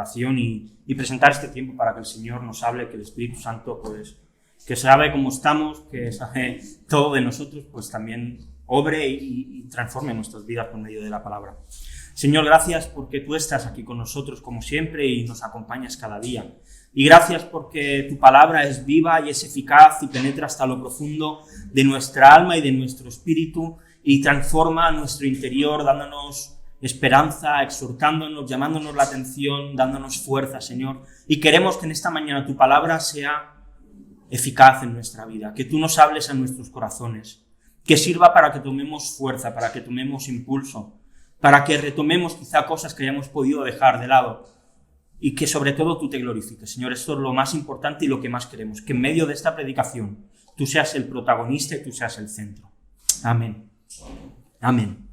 oración y presentar este tiempo para que el Señor nos hable, que el Espíritu Santo, pues, que sabe cómo estamos, que sabe todo de nosotros, pues también obre y transforme nuestras vidas por medio de la palabra. Señor, gracias porque tú estás aquí con nosotros como siempre y nos acompañas cada día. Y gracias porque tu palabra es viva y es eficaz y penetra hasta lo profundo de nuestra alma y de nuestro espíritu y transforma nuestro interior, dándonos esperanza, exhortándonos, llamándonos la atención, dándonos fuerza, Señor. Y queremos que en esta mañana tu palabra sea eficaz en nuestra vida, que tú nos hables a nuestros corazones, que sirva para que tomemos fuerza, para que tomemos impulso, para que retomemos quizá cosas que hayamos podido dejar de lado y que sobre todo tú te glorifiques. Señor, esto es lo más importante y lo que más queremos, que en medio de esta predicación tú seas el protagonista y tú seas el centro. Amén. Amén.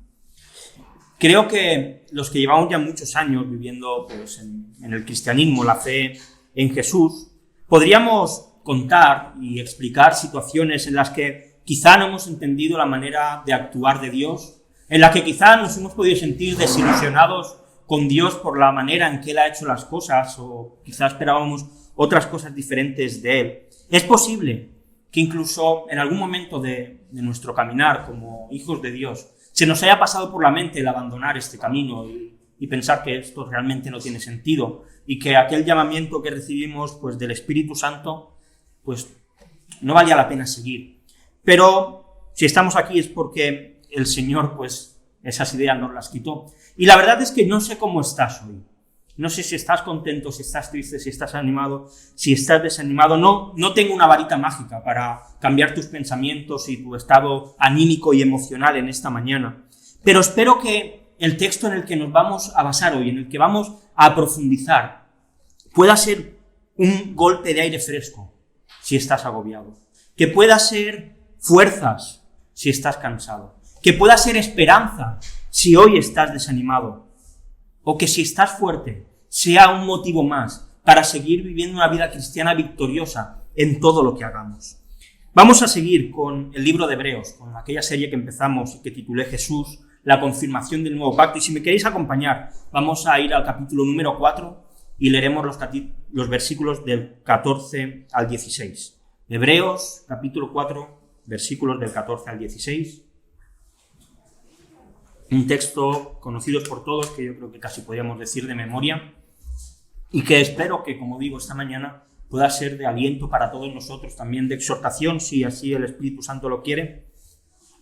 Creo que los que llevamos ya muchos años viviendo pues, en el cristianismo, la fe en Jesús, podríamos contar y explicar situaciones en las que quizá no hemos entendido la manera de actuar de Dios, en la que quizá nos hemos podido sentir desilusionados con Dios por la manera en que Él ha hecho las cosas, o quizá esperábamos otras cosas diferentes de Él. Es posible que incluso en algún momento de nuestro caminar como hijos de Dios se nos haya pasado por la mente el abandonar este camino y pensar que esto realmente no tiene sentido y que aquel llamamiento que recibimos pues, del Espíritu Santo pues, no valía la pena seguir. Pero si estamos aquí es porque el Señor pues, esas ideas nos las quitó. Y la verdad es que no sé cómo estás hoy. No sé si estás contento, si estás triste, si estás animado, si estás desanimado. No tengo una varita mágica para cambiar tus pensamientos y tu estado anímico y emocional en esta mañana. Pero espero que el texto en el que nos vamos a basar hoy, en el que vamos a profundizar, pueda ser un golpe de aire fresco si estás agobiado. Que pueda ser fuerzas si estás cansado. Que pueda ser esperanza si hoy estás desanimado, o que si estás fuerte sea un motivo más para seguir viviendo una vida cristiana victoriosa en todo lo que hagamos. Vamos a seguir con el libro de Hebreos, con aquella serie que empezamos y que titulé Jesús, la confirmación del nuevo pacto. Y si me queréis acompañar, vamos a ir al capítulo número 4 y leeremos los versículos del 14 al 16. Hebreos, capítulo 4, versículos del 14 al 16. Un texto conocido por todos, que yo creo que casi podríamos decir de memoria, y que espero que, como digo, esta mañana pueda ser de aliento para todos nosotros, también de exhortación, si así el Espíritu Santo lo quiere.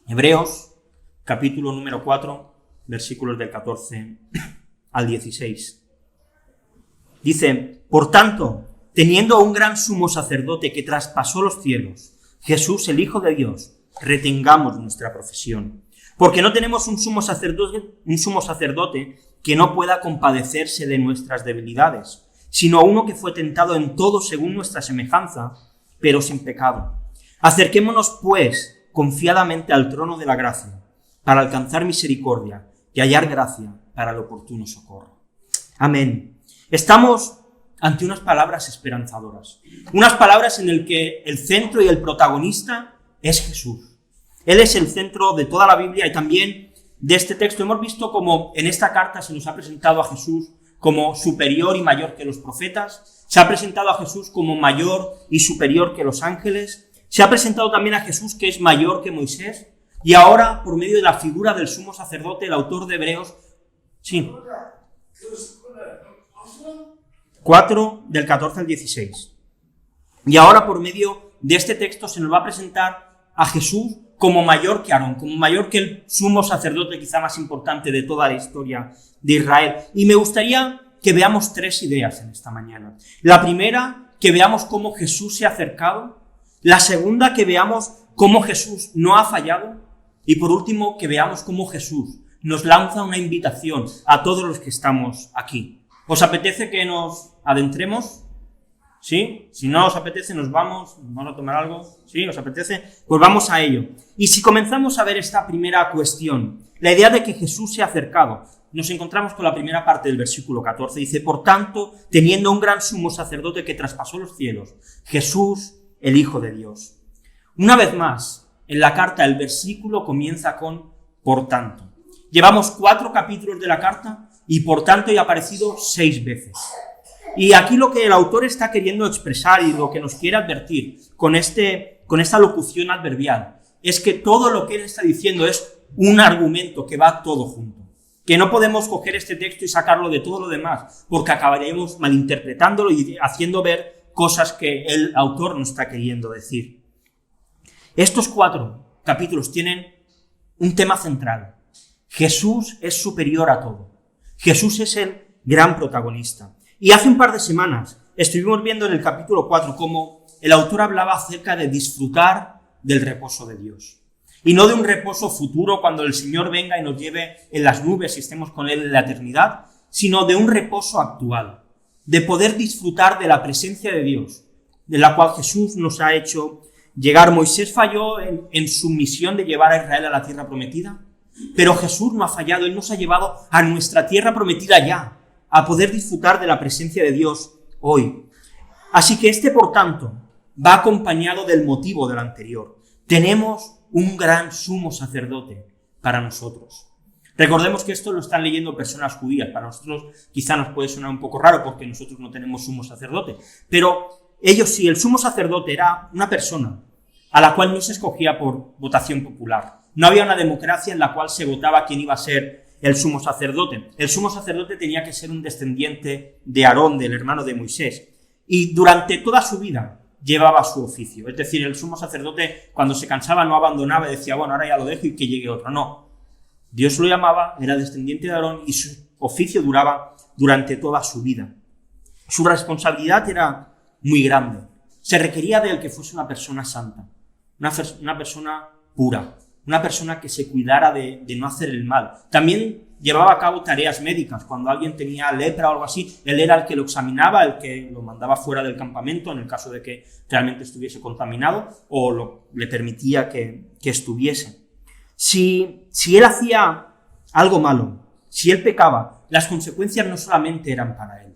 Hebreos, capítulo número 4, versículos del 14 al 16. Dice, por tanto, teniendo un gran sumo sacerdote que traspasó los cielos, Jesús, el Hijo de Dios, retengamos nuestra profesión. Porque no tenemos un sumo sacerdote que no pueda compadecerse de nuestras debilidades, sino uno que fue tentado en todo según nuestra semejanza, pero sin pecado. Acerquémonos, pues, confiadamente al trono de la gracia, para alcanzar misericordia y hallar gracia para el oportuno socorro. Amén. Estamos ante unas palabras esperanzadoras, unas palabras en las que el centro y el protagonista es Jesús. Él es el centro de toda la Biblia y también de este texto. Hemos visto cómo en esta carta se nos ha presentado a Jesús como superior y mayor que los profetas. Se ha presentado a Jesús como mayor y superior que los ángeles. Se ha presentado también a Jesús que es mayor que Moisés. Y ahora, por medio de la figura del sumo sacerdote, el autor de Hebreos, 4 del 14 al 16. Y ahora, por medio de este texto, se nos va a presentar a Jesús como mayor que Aarón, como mayor que el sumo sacerdote quizá más importante de toda la historia de Israel. Y me gustaría que veamos 3 ideas en esta mañana. La primera, que veamos cómo Jesús se ha acercado. La segunda, que veamos cómo Jesús no ha fallado. Y por último, que veamos cómo Jesús nos lanza una invitación a todos los que estamos aquí. ¿Os apetece que nos adentremos? ¿Sí? Si no os apetece, nos vamos a tomar algo. ¿Sí? ¿Os apetece? Pues vamos a ello. Y si comenzamos a ver esta primera cuestión, la idea de que Jesús se ha acercado, nos encontramos con la primera parte del versículo 14. Dice, por tanto, teniendo un gran sumo sacerdote que traspasó los cielos, Jesús, el Hijo de Dios. Una vez más, en la carta el versículo comienza con por tanto. Llevamos 4 capítulos de la carta y por tanto ya ha aparecido 6 veces. Y aquí lo que el autor está queriendo expresar y lo que nos quiere advertir con esta locución adverbial es que todo lo que él está diciendo es un argumento que va todo junto. Que no podemos coger este texto y sacarlo de todo lo demás, porque acabaremos malinterpretándolo y haciendo ver cosas que el autor nos está queriendo decir. Estos 4 capítulos tienen un tema central. Jesús es superior a todo. Jesús es el gran protagonista. Y hace un par de semanas estuvimos viendo en el capítulo 4 cómo el autor hablaba acerca de disfrutar del reposo de Dios. Y no de un reposo futuro cuando el Señor venga y nos lleve en las nubes y estemos con Él en la eternidad, sino de un reposo actual, de poder disfrutar de la presencia de Dios, de la cual Jesús nos ha hecho llegar. Moisés falló en su misión de llevar a Israel a la tierra prometida, pero Jesús no ha fallado, Él nos ha llevado a nuestra tierra prometida ya, a poder disfrutar de la presencia de Dios hoy. Así que por tanto, va acompañado del motivo del anterior. Tenemos un gran sumo sacerdote para nosotros. Recordemos que esto lo están leyendo personas judías. Para nosotros quizá nos puede sonar un poco raro porque nosotros no tenemos sumo sacerdote. Pero ellos sí, el sumo sacerdote era una persona a la cual no se escogía por votación popular. No había una democracia en la cual se votaba quién iba a ser el sumo sacerdote. El sumo sacerdote tenía que ser un descendiente de Aarón, del hermano de Moisés. Y durante toda su vida llevaba su oficio. Es decir, el sumo sacerdote cuando se cansaba no abandonaba y decía, bueno, ahora ya lo dejo y que llegue otro. No. Dios lo llamaba, era descendiente de Aarón y su oficio duraba durante toda su vida. Su responsabilidad era muy grande. Se requería de él que fuese una persona santa, una persona pura, una persona que se cuidara de no hacer el mal. También llevaba a cabo tareas médicas. Cuando alguien tenía lepra o algo así, él era el que lo examinaba, el que lo mandaba fuera del campamento en el caso de que realmente estuviese contaminado o le permitía que estuviese. Si él hacía algo malo, si él pecaba, las consecuencias no solamente eran para él.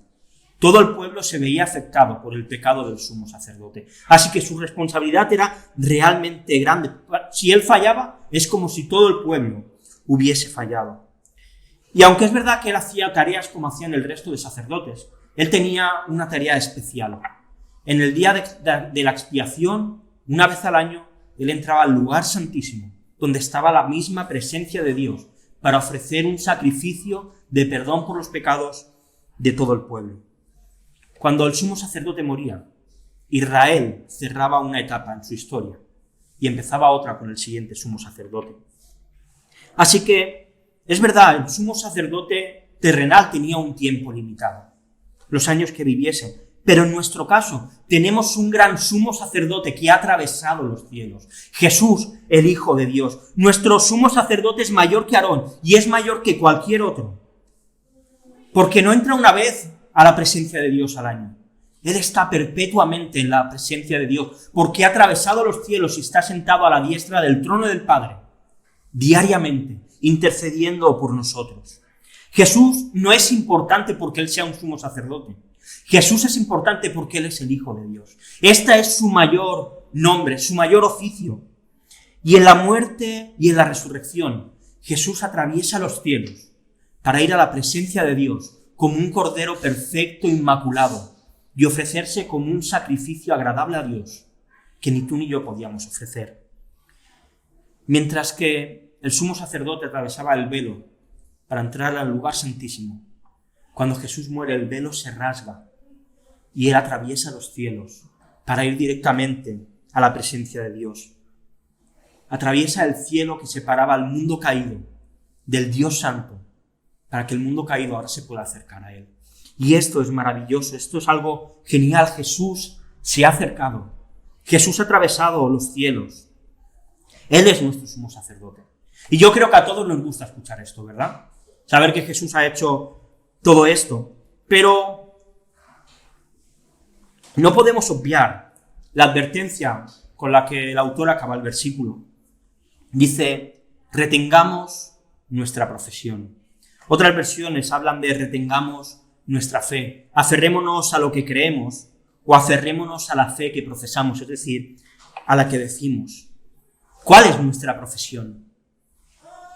Todo el pueblo se veía afectado por el pecado del sumo sacerdote. Así que su responsabilidad era realmente grande. Si él fallaba, es como si todo el pueblo hubiese fallado. Y aunque es verdad que él hacía tareas como hacían el resto de sacerdotes, él tenía una tarea especial. En el día de la expiación, una vez al año, él entraba al lugar santísimo, donde estaba la misma presencia de Dios, para ofrecer un sacrificio de perdón por los pecados de todo el pueblo. Cuando el sumo sacerdote moría, Israel cerraba una etapa en su historia y empezaba otra con el siguiente sumo sacerdote. Así que, es verdad, el sumo sacerdote terrenal tenía un tiempo limitado, los años que viviese, pero en nuestro caso tenemos un gran sumo sacerdote que ha atravesado los cielos, Jesús, el Hijo de Dios. Nuestro sumo sacerdote es mayor que Aarón y es mayor que cualquier otro, porque no entra una vez a la presencia de Dios al año. Él está perpetuamente en la presencia de Dios, porque ha atravesado los cielos y está sentado a la diestra del trono del Padre, diariamente, intercediendo por nosotros. Jesús no es importante porque Él sea un sumo sacerdote. Jesús es importante porque Él es el Hijo de Dios. Este es su mayor nombre, su mayor oficio. Y en la muerte y en la resurrección, Jesús atraviesa los cielos para ir a la presencia de Dios como un cordero perfecto, inmaculado, y ofrecerse como un sacrificio agradable a Dios, que ni tú ni yo podíamos ofrecer. Mientras que el sumo sacerdote atravesaba el velo para entrar al lugar santísimo, cuando Jesús muere el velo se rasga y Él atraviesa los cielos para ir directamente a la presencia de Dios. Atraviesa el cielo que separaba al mundo caído del Dios Santo, para que el mundo caído ahora se pueda acercar a Él. Y esto es maravilloso, esto es algo genial. Jesús se ha acercado, Jesús ha atravesado los cielos. Él es nuestro sumo sacerdote. Y yo creo que a todos nos gusta escuchar esto, ¿verdad? Saber que Jesús ha hecho todo esto. Pero no podemos obviar la advertencia con la que el autor acaba el versículo. Dice, retengamos nuestra profesión. Otras versiones hablan de retengamos nuestra fe. Aferrémonos a lo que creemos o aferrémonos a la fe que profesamos, es decir, a la que decimos. ¿Cuál es nuestra profesión?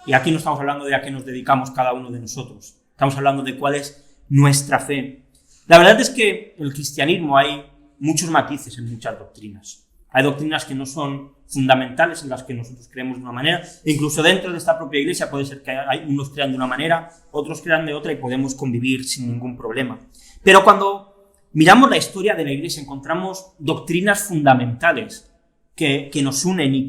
Y aquí no estamos hablando de a qué nos dedicamos cada uno de nosotros. Estamos hablando de cuál es nuestra fe. La verdad es que en el cristianismo hay muchos matices en muchas doctrinas. Hay doctrinas que no son fundamentales, en las que nosotros creemos de una manera, e incluso dentro de esta propia iglesia puede ser que unos crean de una manera, otros crean de otra y podemos convivir sin ningún problema. Pero cuando miramos la historia de la iglesia encontramos doctrinas fundamentales que nos unen y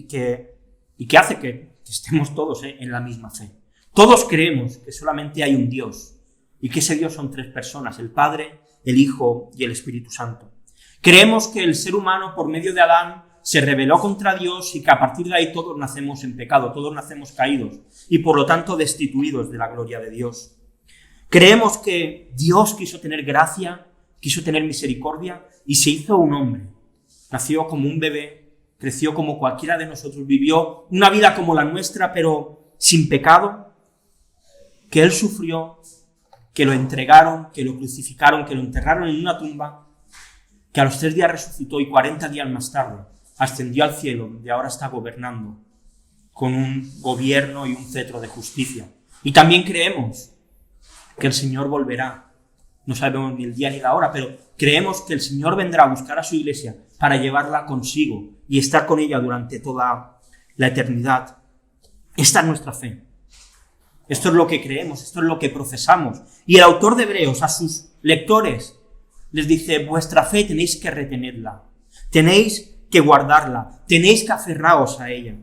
que hace que estemos todos en la misma fe. Todos creemos que solamente hay un Dios y que ese Dios son tres personas, el Padre, el Hijo y el Espíritu Santo. Creemos que el ser humano, por medio de Adán, se rebeló contra Dios y que a partir de ahí todos nacemos en pecado, todos nacemos caídos y por lo tanto destituidos de la gloria de Dios. Creemos que Dios quiso tener gracia, quiso tener misericordia y se hizo un hombre. Nació como un bebé, creció como cualquiera de nosotros, vivió una vida como la nuestra pero sin pecado, que Él sufrió, que lo entregaron, que lo crucificaron, que lo enterraron en una tumba, que a los 3 días resucitó y 40 días más tarde ascendió al cielo, donde ahora está gobernando con un gobierno y un cetro de justicia. Y también creemos que el Señor volverá. No sabemos ni el día ni la hora, pero creemos que el Señor vendrá a buscar a su iglesia para llevarla consigo y estar con ella durante toda la eternidad. Esta es nuestra fe. Esto es lo que creemos, esto es lo que profesamos. Y el autor de Hebreos a sus lectores les dice, vuestra fe tenéis que retenerla, tenéis que guardarla, tenéis que aferraos a ella.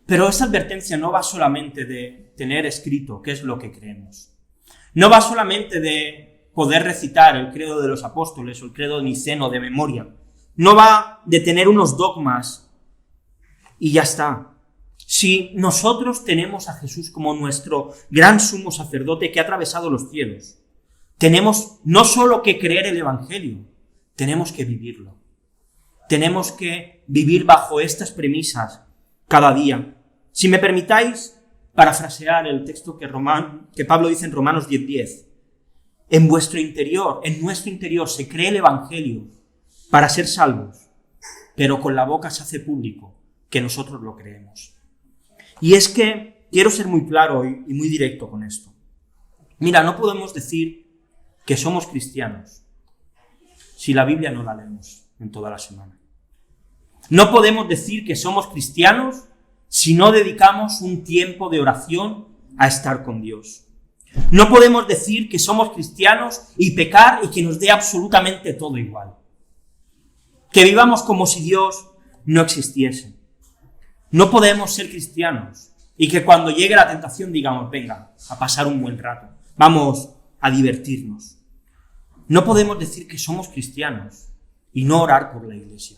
Pero esta advertencia no va solamente de tener escrito qué es lo que creemos. No va solamente de poder recitar el credo de los apóstoles o el credo niceno de memoria. No va de tener unos dogmas y ya está. Si nosotros tenemos a Jesús como nuestro gran sumo sacerdote que ha atravesado los cielos, tenemos no solo que creer el Evangelio, tenemos que vivirlo. Tenemos que vivir bajo estas premisas cada día. Si me permitáis parafrasear el texto que Pablo dice en Romanos 10:10, en vuestro interior, en nuestro interior se cree el Evangelio para ser salvos, pero con la boca se hace público que nosotros lo creemos. Y es que quiero ser muy claro y muy directo con esto. Mira, no podemos decir que somos cristianos si la Biblia no la leemos en toda la semana. No podemos decir que somos cristianos si no dedicamos un tiempo de oración a estar con Dios. No podemos decir que somos cristianos y pecar y que nos dé absolutamente todo igual. Que vivamos como si Dios no existiese. No podemos ser cristianos y que cuando llegue la tentación digamos, venga, a pasar un buen rato, vamos a divertirnos. No podemos decir que somos cristianos y no orar por la iglesia.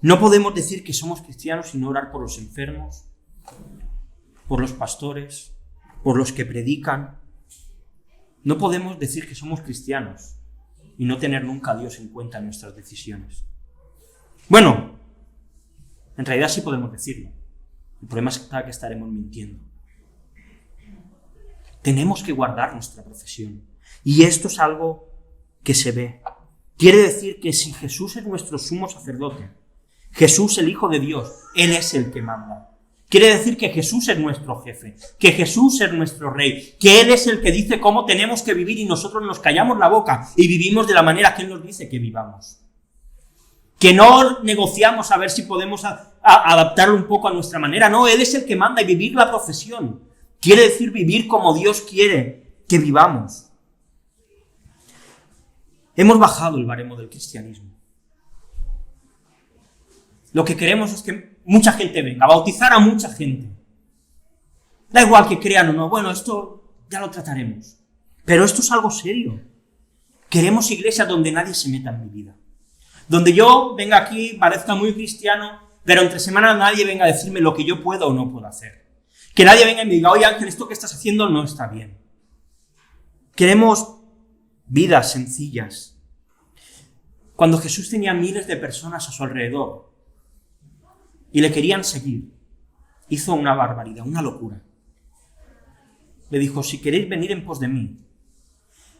No podemos decir que somos cristianos y no orar por los enfermos, por los pastores, por los que predican. No podemos decir que somos cristianos y no tener nunca a Dios en cuenta en nuestras decisiones. Bueno, en realidad sí podemos decirlo. El problema es que estaremos mintiendo. Tenemos que guardar nuestra profesión. Y esto es algo que se ve. Quiere decir que si Jesús es nuestro sumo sacerdote, Jesús, el Hijo de Dios, Él es el que manda. Quiere decir que Jesús es nuestro jefe, que Jesús es nuestro rey, que Él es el que dice cómo tenemos que vivir y nosotros nos callamos la boca y vivimos de la manera que Él nos dice que vivamos. Que no negociamos a ver si podemos adaptarlo un poco a nuestra manera. No, Él es el que manda y vivir la profesión. Quiere decir vivir como Dios quiere que vivamos. Hemos bajado el baremo del cristianismo. Lo que queremos es que mucha gente venga, a bautizar a mucha gente. Da igual que crean o no, bueno, esto ya lo trataremos. Pero esto es algo serio. Queremos iglesias donde nadie se meta en mi vida. Donde yo venga aquí, parezca muy cristiano, pero entre semana nadie venga a decirme lo que yo puedo o no puedo hacer. Que nadie venga y me diga, oye Ángel, esto que estás haciendo no está bien. Queremos vidas sencillas. Cuando Jesús tenía miles de personas a su alrededor y le querían seguir, hizo una barbaridad, una locura. Le dijo, si queréis venir en pos de mí,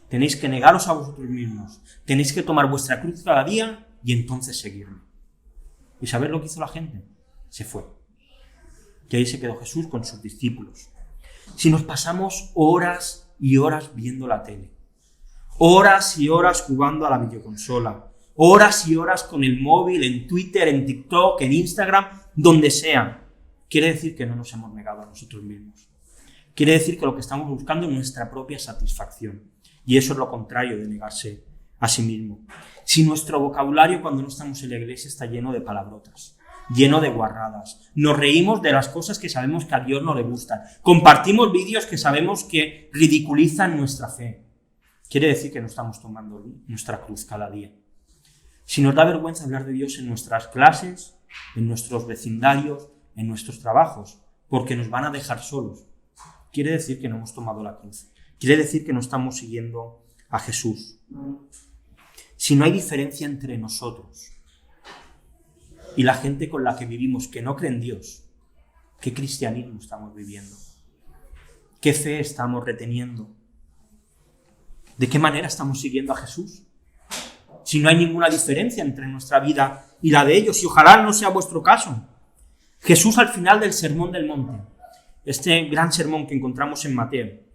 tenéis que negaros a vosotros mismos, tenéis que tomar vuestra cruz cada día y entonces seguirme. ¿Y sabéis lo que hizo la gente? Se fue. Y ahí se quedó Jesús con sus discípulos. Si nos pasamos horas y horas viendo la tele, horas y horas jugando a la videoconsola, horas y horas con el móvil, en Twitter, en TikTok, en Instagram, donde sea. Quiere decir que no nos hemos negado a nosotros mismos. Quiere decir que lo que estamos buscando es nuestra propia satisfacción. Y eso es lo contrario de negarse a sí mismo. Si nuestro vocabulario cuando no estamos en la iglesia está lleno de palabrotas, lleno de guarradas, nos reímos de las cosas que sabemos que a Dios no le gustan, compartimos vídeos que sabemos que ridiculizan nuestra fe, quiere decir que no estamos tomando nuestra cruz cada día. Si nos da vergüenza hablar de Dios en nuestras clases, en nuestros vecindarios, en nuestros trabajos, porque nos van a dejar solos, quiere decir que no hemos tomado la cruz. Quiere decir que no estamos siguiendo a Jesús. Si no hay diferencia entre nosotros y la gente con la que vivimos que no cree en Dios, ¿qué cristianismo estamos viviendo? ¿Qué fe estamos reteniendo? ¿De qué manera estamos siguiendo a Jesús? Si no hay ninguna diferencia entre nuestra vida y la de ellos, y ojalá no sea vuestro caso. Jesús al final del Sermón del Monte, este gran sermón que encontramos en Mateo,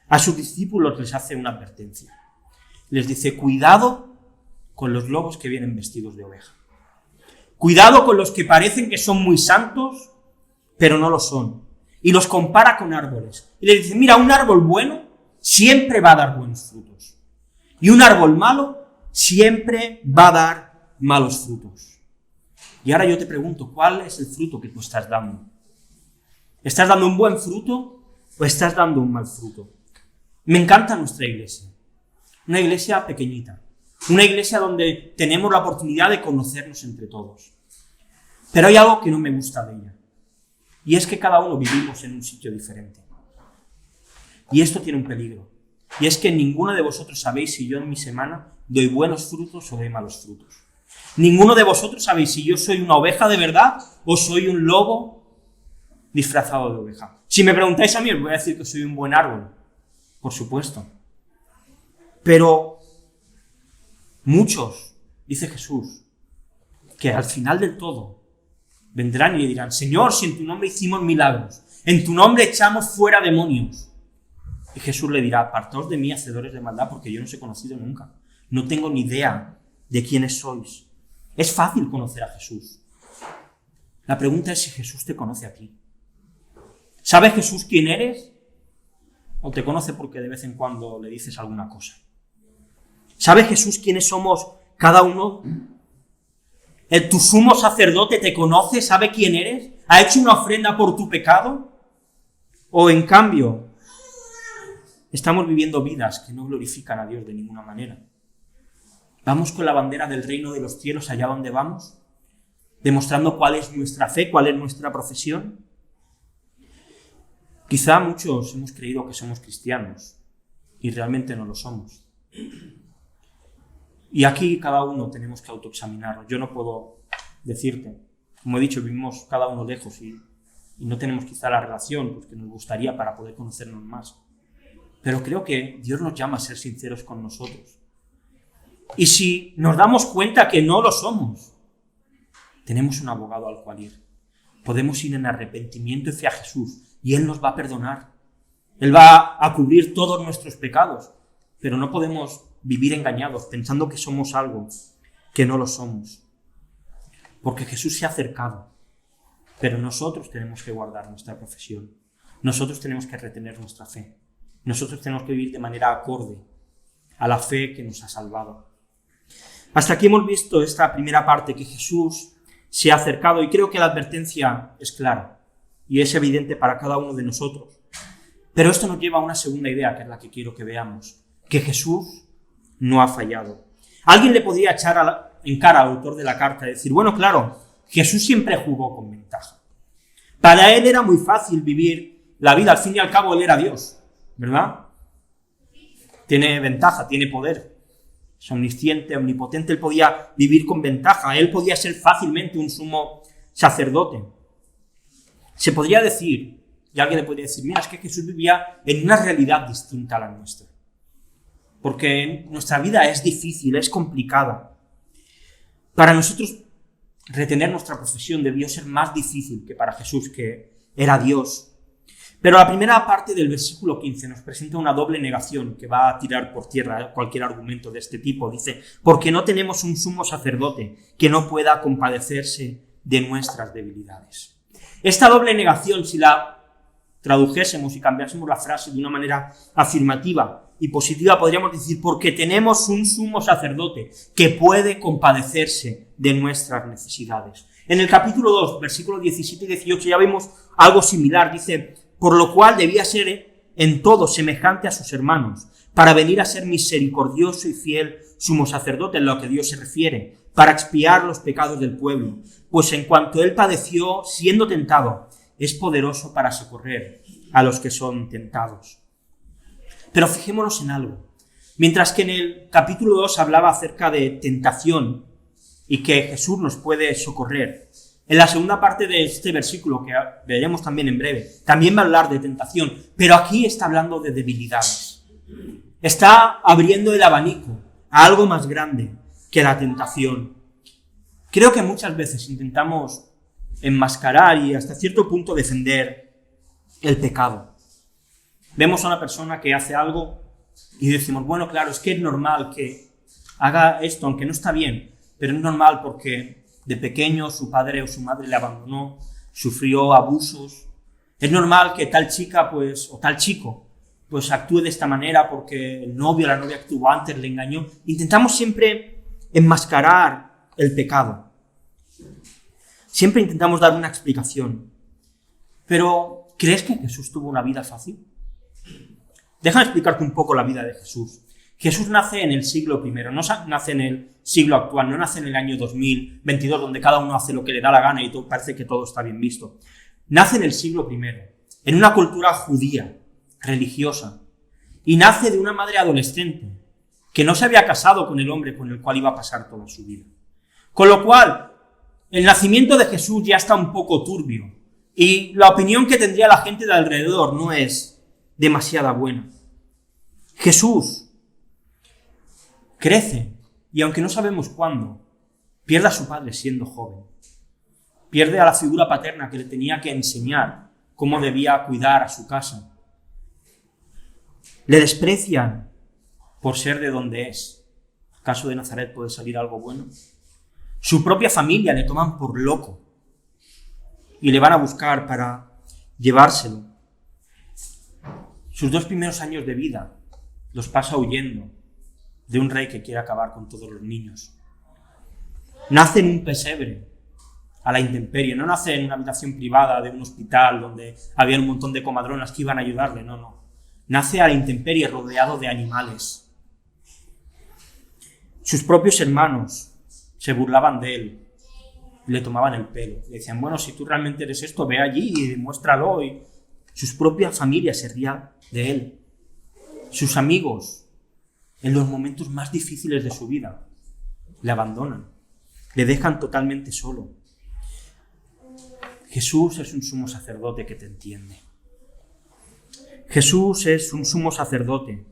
a sus discípulos les hace una advertencia. Les dice, cuidado con los lobos que vienen vestidos de oveja. Cuidado con los que parecen que son muy santos, pero no lo son. Y los compara con árboles. Y les dice, mira, un árbol bueno siempre va a dar buenos frutos. Y un árbol malo siempre va a dar malos frutos. Y ahora yo te pregunto, ¿cuál es el fruto que tú estás dando? ¿Estás dando un buen fruto o estás dando un mal fruto? Me encanta nuestra iglesia. Una iglesia pequeñita. Una iglesia donde tenemos la oportunidad de conocernos entre todos. Pero hay algo que no me gusta de ella. Y es que cada uno vivimos en un sitio diferente. Y esto tiene un peligro. Y es que ninguno de vosotros sabéis si yo en mi semana doy buenos frutos o doy malos frutos. Ninguno de vosotros sabéis si yo soy una oveja de verdad o soy un lobo disfrazado de oveja. Si me preguntáis a mí, os voy a decir que soy un buen árbol. Por supuesto. Pero muchos, dice Jesús, que al final del todo vendrán y le dirán, Señor, si en tu nombre hicimos milagros, en tu nombre echamos fuera demonios. Y Jesús le dirá, apartaos de mí, hacedores de maldad, porque yo no os he conocido nunca. No tengo ni idea de quiénes sois. Es fácil conocer a Jesús. La pregunta es si Jesús te conoce a ti. ¿Sabe Jesús quién eres? ¿O te conoce porque de vez en cuando le dices alguna cosa? ¿Sabe Jesús quiénes somos cada uno? ¿Tu sumo sacerdote te conoce? ¿Sabe quién eres? ¿Ha hecho una ofrenda por tu pecado? ¿O en cambio estamos viviendo vidas que no glorifican a Dios de ninguna manera? ¿Vamos con la bandera del reino de los cielos allá donde vamos? ¿Demostrando cuál es nuestra fe, cuál es nuestra profesión? Quizá muchos hemos creído que somos cristianos y realmente no lo somos. Y aquí cada uno tenemos que autoexaminarnos. Yo no puedo decirte, como he dicho, vivimos cada uno lejos y no tenemos quizá la relación pues, que nos gustaría para poder conocernos más. Pero creo que Dios nos llama a ser sinceros con nosotros. Y si nos damos cuenta que no lo somos, tenemos un abogado al cual ir. Podemos ir en arrepentimiento y fe a Jesús. Y Él nos va a perdonar. Él va a cubrir todos nuestros pecados. Pero no podemos vivir engañados, pensando que somos algo que no lo somos. Porque Jesús se ha acercado. Pero nosotros tenemos que guardar nuestra profesión. Nosotros tenemos que retener nuestra fe. Nosotros tenemos que vivir de manera acorde a la fe que nos ha salvado. Hasta aquí hemos visto esta primera parte, que Jesús se ha acercado, y creo que la advertencia es clara. Y es evidente para cada uno de nosotros. Pero esto nos lleva a una segunda idea, que es la que quiero que veamos. Que Jesús no ha fallado. Alguien le podría echar en cara al autor de la carta y decir, bueno, claro, Jesús siempre jugó con ventaja. Para él era muy fácil vivir la vida. Al fin y al cabo, él era Dios, ¿verdad? Tiene ventaja, tiene poder. Es omnisciente, omnipotente. Él podía vivir con ventaja. Él podía ser fácilmente un sumo sacerdote. Se podría decir, y alguien le podría decir, mira, es que Jesús vivía en una realidad distinta a la nuestra. Porque nuestra vida es difícil, es complicada. Para nosotros, retener nuestra profesión debió ser más difícil que para Jesús, que era Dios. Pero la primera parte del versículo 15 nos presenta una doble negación que va a tirar por tierra cualquier argumento de este tipo. Dice, porque no tenemos un sumo sacerdote que no pueda compadecerse de nuestras debilidades. Esta doble negación, si la tradujésemos y cambiásemos la frase de una manera afirmativa y positiva, podríamos decir, porque tenemos un sumo sacerdote que puede compadecerse de nuestras necesidades. En el capítulo 2, versículos 17 y 18, ya vemos algo similar. Dice, por lo cual debía ser en todo semejante a sus hermanos, para venir a ser misericordioso y fiel sumo sacerdote en lo que Dios se refiere, para expiar los pecados del pueblo. Pues en cuanto él padeció, siendo tentado, es poderoso para socorrer a los que son tentados. Pero fijémonos en algo. Mientras que en el capítulo 2 hablaba acerca de tentación y que Jesús nos puede socorrer, en la segunda parte de este versículo, que veremos también en breve, también va a hablar de tentación, pero aquí está hablando de debilidades. Está abriendo el abanico a algo más grande que la tentación. Creo que muchas veces intentamos enmascarar y hasta cierto punto defender el pecado. Vemos a una persona que hace algo y decimos, bueno, claro, es que es normal que haga esto, aunque no está bien, pero es normal porque de pequeño su padre o su madre le abandonó, sufrió abusos. Es normal que tal chica, o tal chico, actúe de esta manera porque el novio o la novia que tuvo antes le engañó. Intentamos siempre enmascarar el pecado. Siempre intentamos dar una explicación. Pero, ¿crees que Jesús tuvo una vida fácil? Déjame explicarte un poco la vida de Jesús. Jesús nace en el siglo I, no nace en el siglo actual, no nace en el año 2022, donde cada uno hace lo que le da la gana y parece que todo está bien visto. Nace en el siglo I, en una cultura judía, religiosa, y nace de una madre adolescente que no se había casado con el hombre con el cual iba a pasar toda su vida. Con lo cual, el nacimiento de Jesús ya está un poco turbio, y la opinión que tendría la gente de alrededor no es demasiada buena. Jesús crece, y aunque no sabemos cuándo, pierde a su padre siendo joven. Pierde a la figura paterna que le tenía que enseñar cómo debía cuidar a su casa. Le desprecian por ser de donde es. ¿Acaso de Nazaret puede salir algo bueno? Su propia familia le toman por loco y le van a buscar para llevárselo. Sus 2 primeros años de vida los pasa huyendo de un rey que quiere acabar con todos los niños. Nace en un pesebre, a la intemperie. No nace en una habitación privada de un hospital donde había un montón de comadronas que iban a ayudarle. No. Nace a la intemperie, rodeado de animales. Sus propios hermanos se burlaban de él, le tomaban el pelo. Le decían, bueno, si tú realmente eres esto, ve allí y demuéstralo. Y sus propias familias se rían de él. Sus amigos, en los momentos más difíciles de su vida, le abandonan, le dejan totalmente solo. Jesús es un sumo sacerdote que te entiende. Jesús es un sumo sacerdote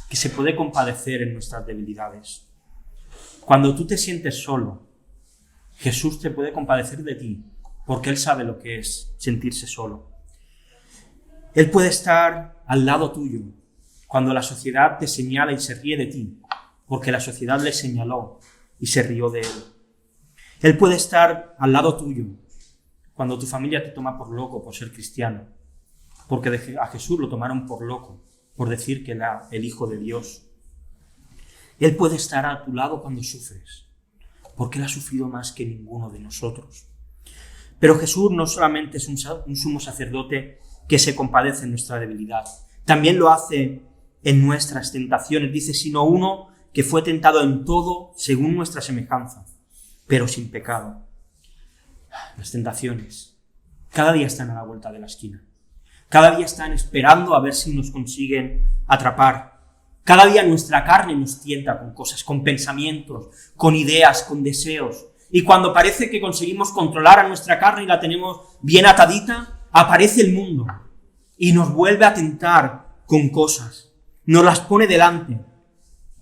que se puede compadecer en nuestras debilidades. Cuando tú te sientes solo, Jesús te puede compadecer de ti, porque Él sabe lo que es sentirse solo. Él puede estar al lado tuyo cuando la sociedad te señala y se ríe de ti, porque la sociedad le señaló y se rió de él. Él puede estar al lado tuyo cuando tu familia te toma por loco por ser cristiano, porque a Jesús lo tomaron por loco, por decir que era el Hijo de Dios. Él puede estar a tu lado cuando sufres, porque Él ha sufrido más que ninguno de nosotros. Pero Jesús no solamente es un sumo sacerdote que se compadece en nuestra debilidad, también lo hace en nuestras tentaciones. Dice, sino uno que fue tentado en todo según nuestra semejanza, pero sin pecado. Las tentaciones cada día están a la vuelta de la esquina. Cada día están esperando a ver si nos consiguen atrapar. Cada día nuestra carne nos tienta con cosas, con pensamientos, con ideas, con deseos. Y cuando parece que conseguimos controlar a nuestra carne y la tenemos bien atadita, aparece el mundo y nos vuelve a tentar con cosas. Nos las pone delante.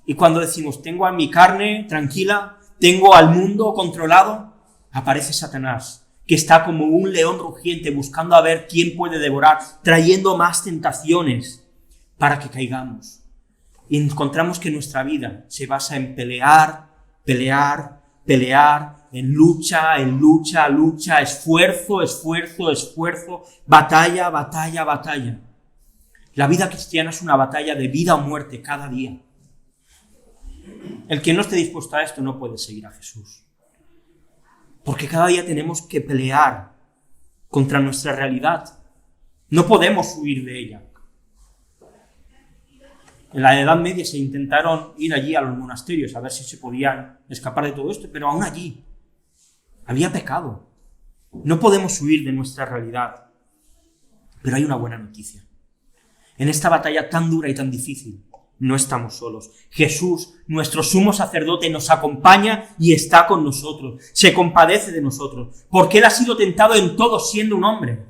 Y cuando decimos, tengo a mi carne tranquila, tengo al mundo controlado, aparece Satanás que está como un león rugiente buscando a ver quién puede devorar, trayendo más tentaciones para que caigamos. Y encontramos que nuestra vida se basa en pelear, en lucha, esfuerzo, batalla. La vida cristiana es una batalla de vida o muerte cada día. El que no esté dispuesto a esto no puede seguir a Jesús. Porque cada día tenemos que pelear contra nuestra realidad. No podemos huir de ella. En la Edad Media se intentaron ir allí a los monasterios a ver si se podían escapar de todo esto, pero aún allí había pecado. No podemos huir de nuestra realidad. Pero hay una buena noticia. En esta batalla tan dura y tan difícil, no estamos solos. Jesús, nuestro sumo sacerdote, nos acompaña y está con nosotros. Se compadece de nosotros, porque Él ha sido tentado en todo siendo un hombre.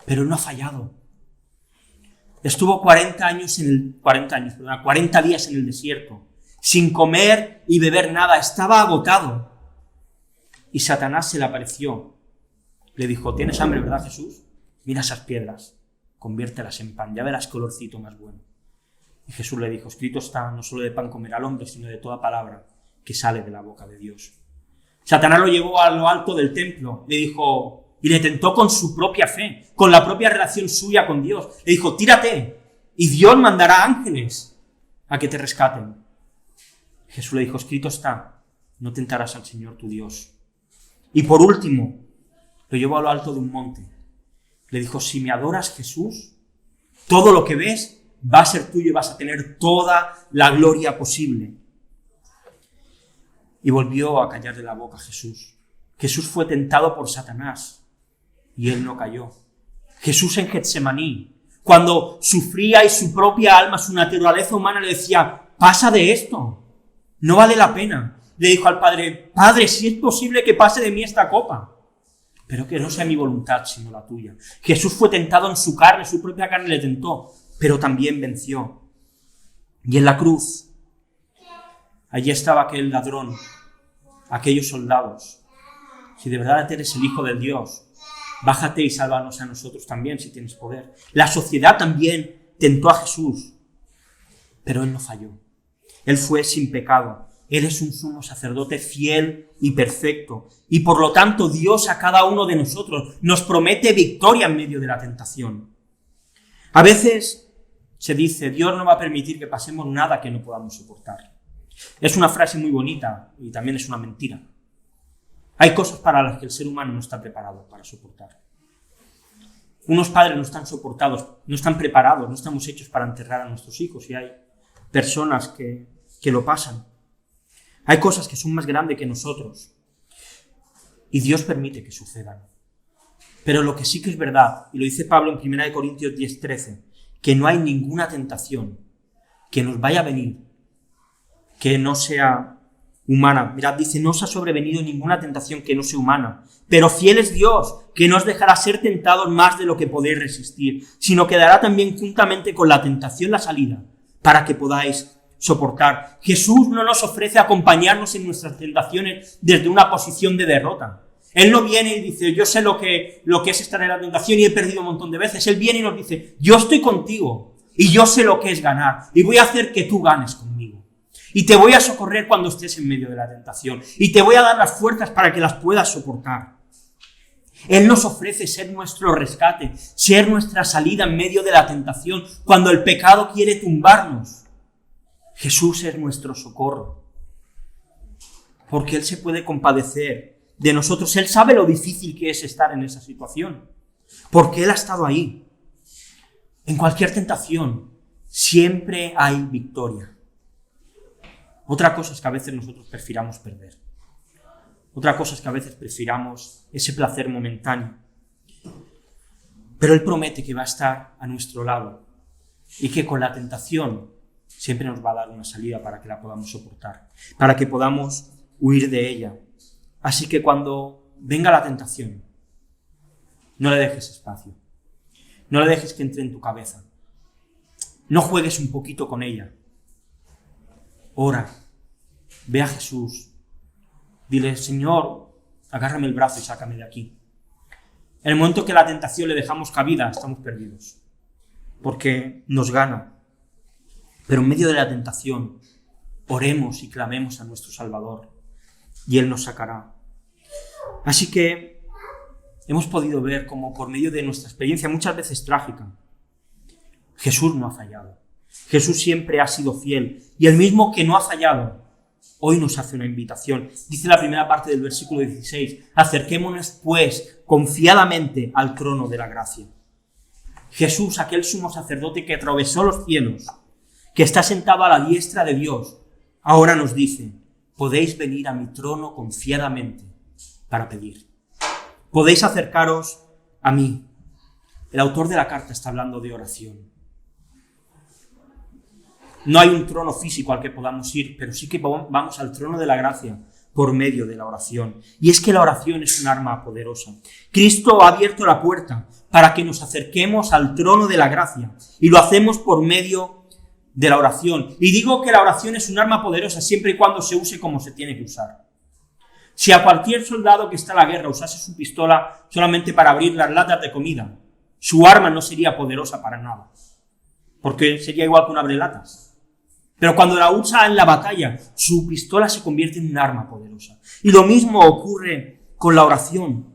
Pero Él no ha fallado. Estuvo 40 días en el desierto, sin comer y beber nada. Estaba agotado. Y Satanás se le apareció. Le dijo, ¿tienes hambre, verdad, Jesús? Mira esas piedras, conviértelas en pan, ya verás colorcito más bueno. Y Jesús le dijo, escrito está, no solo de pan comerá el hombre, sino de toda palabra que sale de la boca de Dios. Satanás lo llevó a lo alto del templo, le dijo, y le tentó con su propia fe, con la propia relación suya con Dios. Le dijo, tírate, y Dios mandará ángeles a que te rescaten. Jesús le dijo, escrito está, no tentarás al Señor tu Dios. Y por último, lo llevó a lo alto de un monte. Le dijo, si me adoras, Jesús, todo lo que ves va a ser tuyo y vas a tener toda la gloria posible. Y volvió a callar de la boca Jesús. Jesús fue tentado por Satanás y él no cayó. Jesús en Getsemaní, cuando sufría y su propia alma, su naturaleza humana le decía, pasa de esto, no vale la pena. Le dijo al Padre, Padre, si es posible que pase de mí esta copa, pero que no sea mi voluntad sino la tuya. Jesús fue tentado en su carne, su propia carne le tentó, pero también venció. Y en la cruz, allí estaba aquel ladrón, aquellos soldados. Si de verdad eres el Hijo de Dios, bájate y sálvanos a nosotros también si tienes poder. La sociedad también tentó a Jesús, pero Él no falló. Él fue sin pecado. Él es un sumo sacerdote fiel y perfecto. Y por lo tanto, Dios a cada uno de nosotros nos promete victoria en medio de la tentación. A veces se dice, Dios no va a permitir que pasemos nada que no podamos soportar. Es una frase muy bonita y también es una mentira. Hay cosas para las que el ser humano no está preparado para soportar. Unos padres no están soportados, no están preparados, no estamos hechos para enterrar a nuestros hijos y hay personas que lo pasan. Hay cosas que son más grandes que nosotros y Dios permite que sucedan. Pero lo que sí que es verdad, y lo dice Pablo en 1 Corintios 10:13, que no hay ninguna tentación que nos vaya a venir que no sea humana. Mirad, dice, no os ha sobrevenido ninguna tentación que no sea humana, pero fiel es Dios, que no os dejará ser tentados más de lo que podéis resistir, sino que dará también juntamente con la tentación la salida, para que podáis soportar. Jesús no nos ofrece acompañarnos en nuestras tentaciones desde una posición de derrota. Él no viene y dice, yo sé lo que es estar en la tentación y he perdido un montón de veces. Él viene y nos dice, yo estoy contigo y yo sé lo que es ganar y voy a hacer que tú ganes conmigo. Y te voy a socorrer cuando estés en medio de la tentación y te voy a dar las fuerzas para que las puedas soportar. Él nos ofrece ser nuestro rescate, ser nuestra salida en medio de la tentación cuando el pecado quiere tumbarnos. Jesús es nuestro socorro, porque Él se puede compadecer de nosotros. Él sabe lo difícil que es estar en esa situación, porque Él ha estado ahí. En cualquier tentación siempre hay victoria. Otra cosa es que a veces nosotros prefiramos perder. Otra cosa es que a veces prefiramos ese placer momentáneo. Pero Él promete que va a estar a nuestro lado y que con la tentación siempre nos va a dar una salida para que la podamos soportar, para que podamos huir de ella. Así que cuando venga la tentación, no le dejes espacio. No le dejes que entre en tu cabeza. No juegues un poquito con ella. Ora. Ve a Jesús. Dile, Señor, agárrame el brazo y sácame de aquí. En el momento que la tentación le dejamos cabida, estamos perdidos, porque nos gana. Pero en medio de la tentación, oremos y clamemos a nuestro Salvador, y Él nos sacará. Así que hemos podido ver cómo por medio de nuestra experiencia, muchas veces trágica, Jesús no ha fallado. Jesús siempre ha sido fiel, y el mismo que no ha fallado, hoy nos hace una invitación. Dice la primera parte del versículo 16, acerquémonos pues confiadamente al trono de la gracia. Jesús, aquel sumo sacerdote que atravesó los cielos, que está sentado a la diestra de Dios, ahora nos dice, podéis venir a mi trono confiadamente para pedir. Podéis acercaros a mí. El autor de la carta está hablando de oración. No hay un trono físico al que podamos ir, pero sí que vamos al trono de la gracia por medio de la oración. Y es que la oración es un arma poderosa. Cristo ha abierto la puerta para que nos acerquemos al trono de la gracia, y lo hacemos por medio de la oración. Y digo que la oración es un arma poderosa siempre y cuando se use como se tiene que usar. Si a cualquier soldado que está en la guerra usase su pistola solamente para abrir las latas de comida, su arma no sería poderosa para nada, porque sería igual que un abrelatas. Pero cuando la usa en la batalla, su pistola se convierte en un arma poderosa. Y lo mismo ocurre con la oración.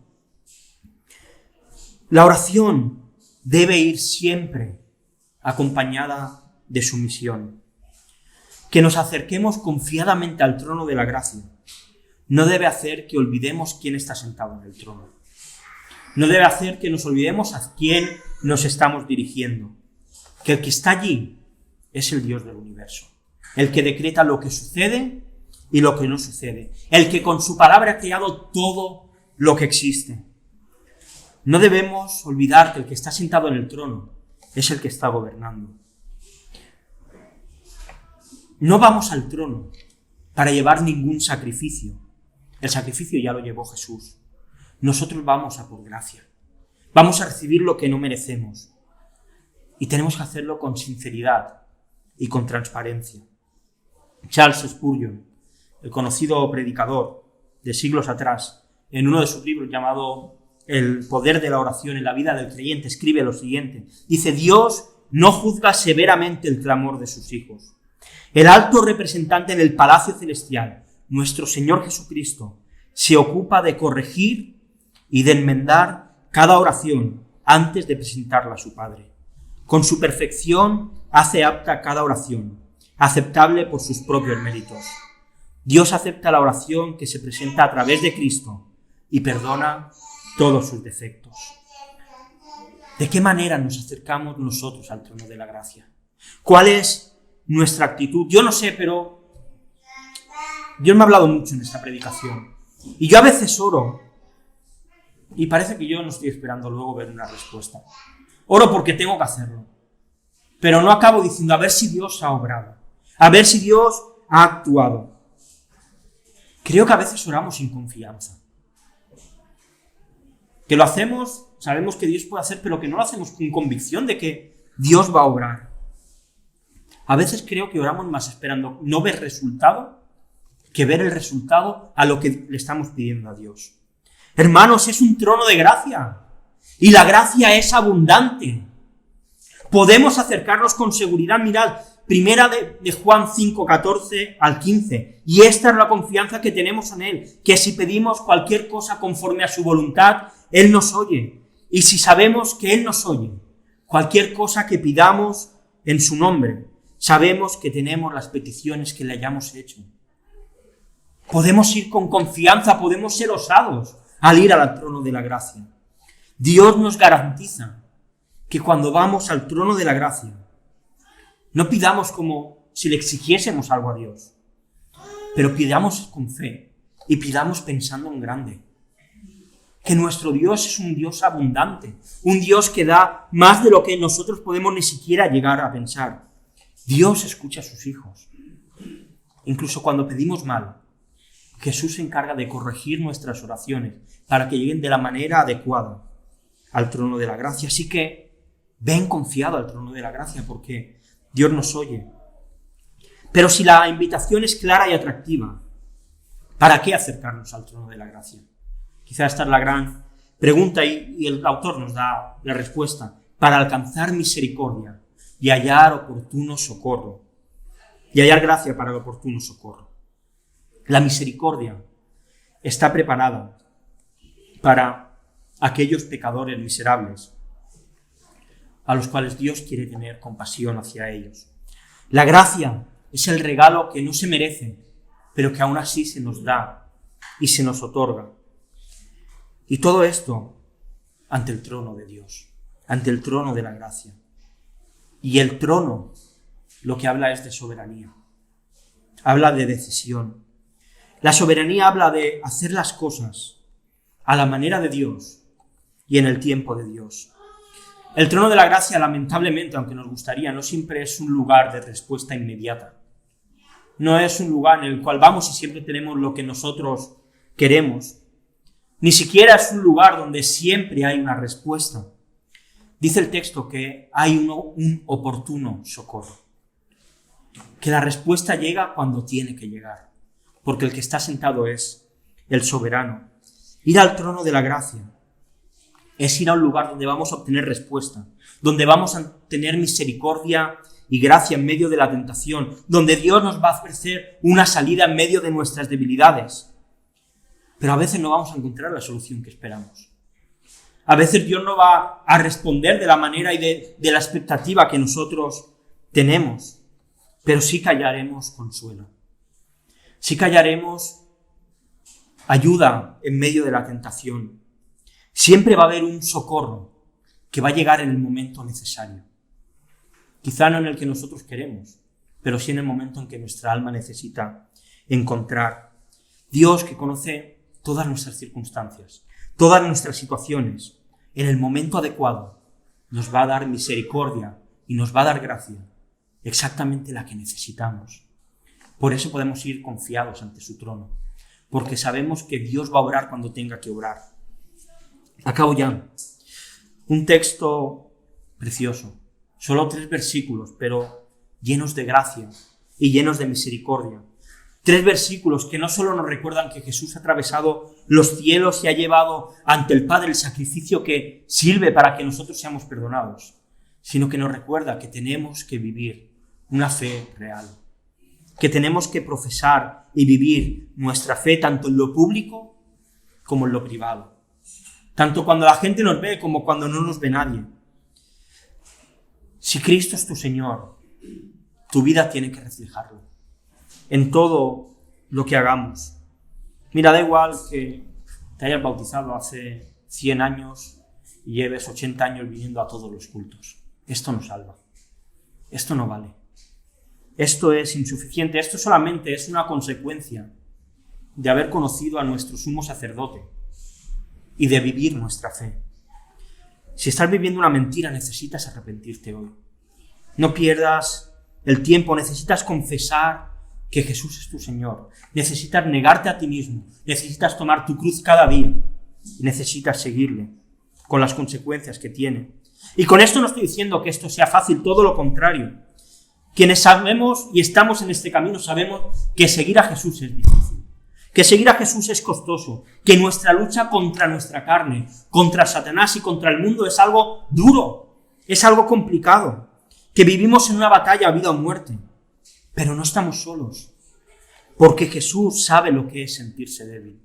La oración debe ir siempre acompañada de sumisión. Que nos acerquemos confiadamente al trono de la gracia no debe hacer que olvidemos quién está sentado en el trono. No debe hacer que nos olvidemos a quién nos estamos dirigiendo. Que el que está allí es el Dios del universo. El que decreta lo que sucede y lo que no sucede. El que con su palabra ha creado todo lo que existe. No debemos olvidar que el que está sentado en el trono es el que está gobernando. No vamos al trono para llevar ningún sacrificio. El sacrificio ya lo llevó Jesús. Nosotros vamos a por gracia. Vamos a recibir lo que no merecemos. Y tenemos que hacerlo con sinceridad y con transparencia. Charles Spurgeon, el conocido predicador de siglos atrás, en uno de sus libros llamado El poder de la oración en la vida del creyente, escribe lo siguiente. Dice, Dios no juzga severamente el clamor de sus hijos. El alto representante en el palacio celestial, nuestro Señor Jesucristo, se ocupa de corregir y de enmendar cada oración antes de presentarla a su Padre. Con su perfección hace apta cada oración, aceptable por sus propios méritos. Dios acepta la oración que se presenta a través de Cristo y perdona todos sus defectos. ¿De qué manera nos acercamos nosotros al trono de la gracia? ¿Cuál es nuestra actitud? Yo no sé, pero Dios me ha hablado mucho en esta predicación. Y yo a veces oro y parece que yo no estoy esperando luego ver una respuesta. Oro porque tengo que hacerlo. Pero no acabo diciendo a ver si Dios ha obrado, a ver si Dios ha actuado. Creo que a veces oramos sin confianza. Que lo hacemos, sabemos que Dios puede hacer, pero que no lo hacemos con convicción de que Dios va a obrar. A veces creo que oramos más esperando no ver resultado que ver el resultado a lo que le estamos pidiendo a Dios. Hermanos, es un trono de gracia y la gracia es abundante. Podemos acercarnos con seguridad. Mirad, primera de Juan 5, 14 al 15. Y esta es la confianza que tenemos en Él, que si pedimos cualquier cosa conforme a su voluntad, Él nos oye. Y si sabemos que Él nos oye, cualquier cosa que pidamos en su nombre, sabemos que tenemos las peticiones que le hayamos hecho. Podemos ir con confianza, podemos ser osados al ir al trono de la gracia. Dios nos garantiza que cuando vamos al trono de la gracia, no pidamos como si le exigiésemos algo a Dios, pero pidamos con fe y pidamos pensando en grande. Que nuestro Dios es un Dios abundante, un Dios que da más de lo que nosotros podemos ni siquiera llegar a pensar. Dios escucha a sus hijos. Incluso cuando pedimos mal, Jesús se encarga de corregir nuestras oraciones para que lleguen de la manera adecuada al trono de la gracia. Así que ven confiado al trono de la gracia porque Dios nos oye. Pero si la invitación es clara y atractiva, ¿para qué acercarnos al trono de la gracia? Quizá esta es la gran pregunta y el autor nos da la respuesta. Para alcanzar misericordia y hallar oportuno socorro. Y hallar gracia para el oportuno socorro. La misericordia está preparada para aquellos pecadores miserables a los cuales Dios quiere tener compasión hacia ellos. La gracia es el regalo que no se merece, pero que aún así se nos da y se nos otorga. Y todo esto ante el trono de Dios, ante el trono de la gracia. Y el trono lo que habla es de soberanía, habla de decisión. La soberanía habla de hacer las cosas a la manera de Dios y en el tiempo de Dios. El trono de la gracia, lamentablemente, aunque nos gustaría, no siempre es un lugar de respuesta inmediata. No es un lugar en el cual vamos y siempre tenemos lo que nosotros queremos. Ni siquiera es un lugar donde siempre hay una respuesta. Dice el texto que hay un oportuno socorro. Que la respuesta llega cuando tiene que llegar. Porque el que está sentado es el soberano. Ir al trono de la gracia es ir a un lugar donde vamos a obtener respuesta, donde vamos a tener misericordia y gracia en medio de la tentación, donde Dios nos va a ofrecer una salida en medio de nuestras debilidades. Pero a veces no vamos a encontrar la solución que esperamos. A veces Dios no va a responder de la manera y de la expectativa que nosotros tenemos, pero sí que hallaremos consuelo. Sí que hallaremos ayuda en medio de la tentación. Siempre va a haber un socorro que va a llegar en el momento necesario. Quizá no en el que nosotros queremos, pero sí en el momento en que nuestra alma necesita encontrar. Dios, que conoce todas nuestras circunstancias, todas nuestras situaciones, en el momento adecuado, nos va a dar misericordia y nos va a dar gracia, exactamente la que necesitamos. Por eso podemos ir confiados ante su trono, porque sabemos que Dios va a obrar cuando tenga que obrar. Acabo ya. Un texto precioso. Solo 3 versículos, pero llenos de gracia y llenos de misericordia. 3 versículos que no solo nos recuerdan que Jesús ha atravesado los cielos y ha llevado ante el Padre el sacrificio que sirve para que nosotros seamos perdonados, sino que nos recuerda que tenemos que vivir una fe real, que tenemos que profesar y vivir nuestra fe tanto en lo público como en lo privado. Tanto cuando la gente nos ve como cuando no nos ve nadie. Si Cristo es tu Señor, tu vida tiene que reflejarlo en todo lo que hagamos. Mira, da igual que te hayas bautizado hace 100 años y lleves 80 años viniendo a todos los cultos. Esto no salva. Esto no vale. Esto es insuficiente. Esto solamente es una consecuencia de haber conocido a nuestro sumo sacerdote y de vivir nuestra fe. Si estás viviendo una mentira, necesitas arrepentirte hoy. No pierdas el tiempo, necesitas confesar que Jesús es tu Señor. Necesitas negarte a ti mismo, necesitas tomar tu cruz cada día y necesitas seguirle con las consecuencias que tiene. Y con esto no estoy diciendo que esto sea fácil, todo lo contrario. Quienes sabemos y estamos en este camino sabemos que seguir a Jesús es difícil. Que seguir a Jesús es costoso, que nuestra lucha contra nuestra carne, contra Satanás y contra el mundo es algo duro, es algo complicado, que vivimos en una batalla a vida o muerte, pero no estamos solos, porque Jesús sabe lo que es sentirse débil,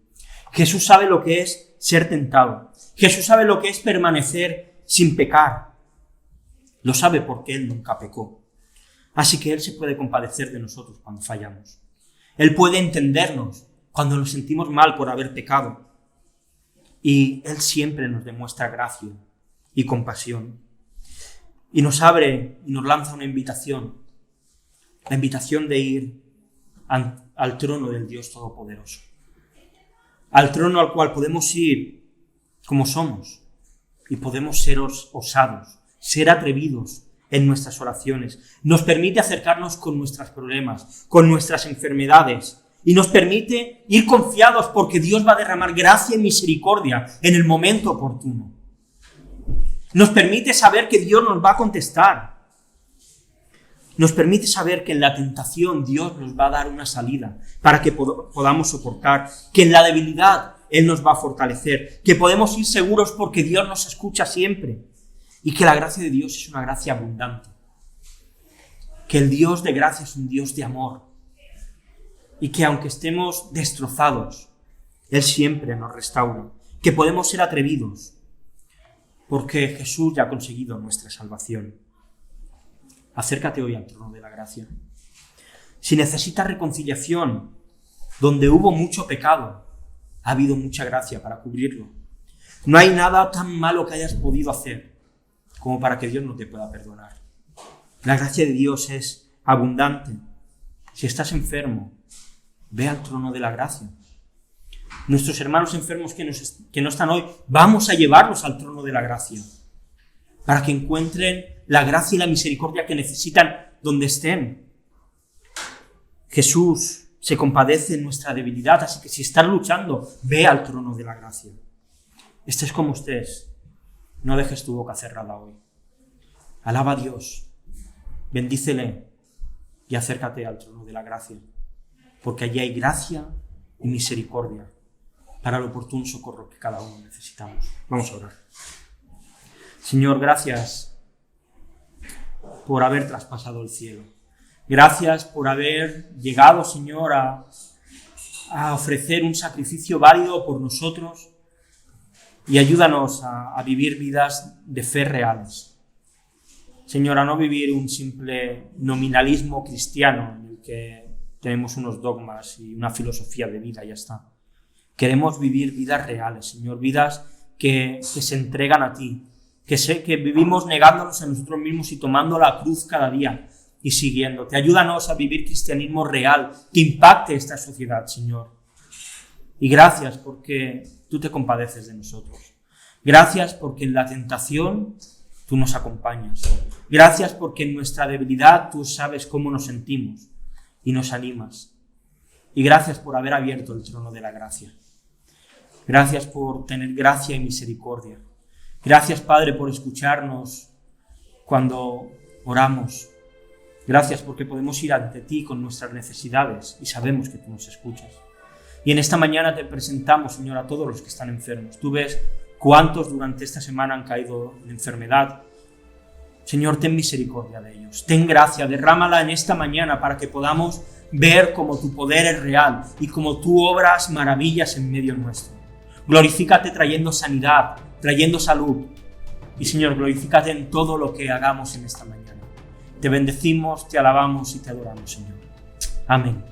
Jesús sabe lo que es ser tentado, Jesús sabe lo que es permanecer sin pecar, lo sabe porque Él nunca pecó, así que Él se puede compadecer de nosotros cuando fallamos, Él puede entendernos cuando nos sentimos mal por haber pecado. Y Él siempre nos demuestra gracia y compasión. Y nos abre y nos lanza una invitación. La invitación de ir al trono del Dios Todopoderoso. Al trono al cual podemos ir como somos. Y podemos ser osados, ser atrevidos en nuestras oraciones. Nos permite acercarnos con nuestros problemas, con nuestras enfermedades. Y nos permite ir confiados porque Dios va a derramar gracia y misericordia en el momento oportuno. Nos permite saber que Dios nos va a contestar. Nos permite saber que en la tentación Dios nos va a dar una salida para que podamos soportar. Que en la debilidad Él nos va a fortalecer, que podemos ir seguros porque Dios nos escucha siempre y que la gracia de Dios es una gracia abundante, que el Dios de gracia es un Dios de amor y que aunque estemos destrozados, Él siempre nos restaura, que podemos ser atrevidos porque Jesús ya ha conseguido nuestra salvación. Acércate hoy al trono de la gracia. Si necesitas reconciliación, donde hubo mucho pecado, ha habido mucha gracia para cubrirlo. No hay nada tan malo que hayas podido hacer como para que Dios no te pueda perdonar. La gracia de Dios es abundante. Si estás enfermo, ve al trono de la gracia. Nuestros hermanos enfermos que no están hoy, vamos a llevarlos al trono de la gracia para que encuentren la gracia y la misericordia que necesitan donde estén. Jesús se compadece en nuestra debilidad, así que si estás luchando, ve al trono de la gracia. Estés como estés, no dejes tu boca cerrada hoy. Alaba a Dios, bendícele y acércate al trono de la gracia, porque allí hay gracia y misericordia para el oportuno socorro que cada uno necesitamos. Vamos a orar. Señor, gracias por haber traspasado el cielo. Gracias por haber llegado, Señor, a ofrecer un sacrificio válido por nosotros y ayúdanos a vivir vidas de fe reales. Señor, a no vivir un simple nominalismo cristiano en el que tenemos unos dogmas y una filosofía de vida y ya está. Queremos vivir vidas reales, Señor, vidas que se entregan a ti, que vivimos negándonos a nosotros mismos y tomando la cruz cada día y siguiéndote. Ayúdanos a vivir cristianismo real, que impacte esta sociedad, Señor. Y gracias porque tú te compadeces de nosotros. Gracias porque en la tentación tú nos acompañas. Gracias porque en nuestra debilidad tú sabes cómo nos sentimos y nos animas. Y gracias por haber abierto el trono de la gracia. Gracias por tener gracia y misericordia. Gracias, Padre, por escucharnos cuando oramos. Gracias porque podemos ir ante ti con nuestras necesidades y sabemos que tú nos escuchas. Y en esta mañana te presentamos, Señor, a todos los que están enfermos. Tú ves cuántos durante esta semana han caído en enfermedad. Señor, ten misericordia de ellos. Ten gracia, derrámala en esta mañana para que podamos ver cómo tu poder es real y cómo tú obras maravillas en medio nuestro. Glorifícate trayendo sanidad, trayendo salud. Y, Señor, glorifícate en todo lo que hagamos en esta mañana. Te bendecimos, te alabamos y te adoramos, Señor. Amén.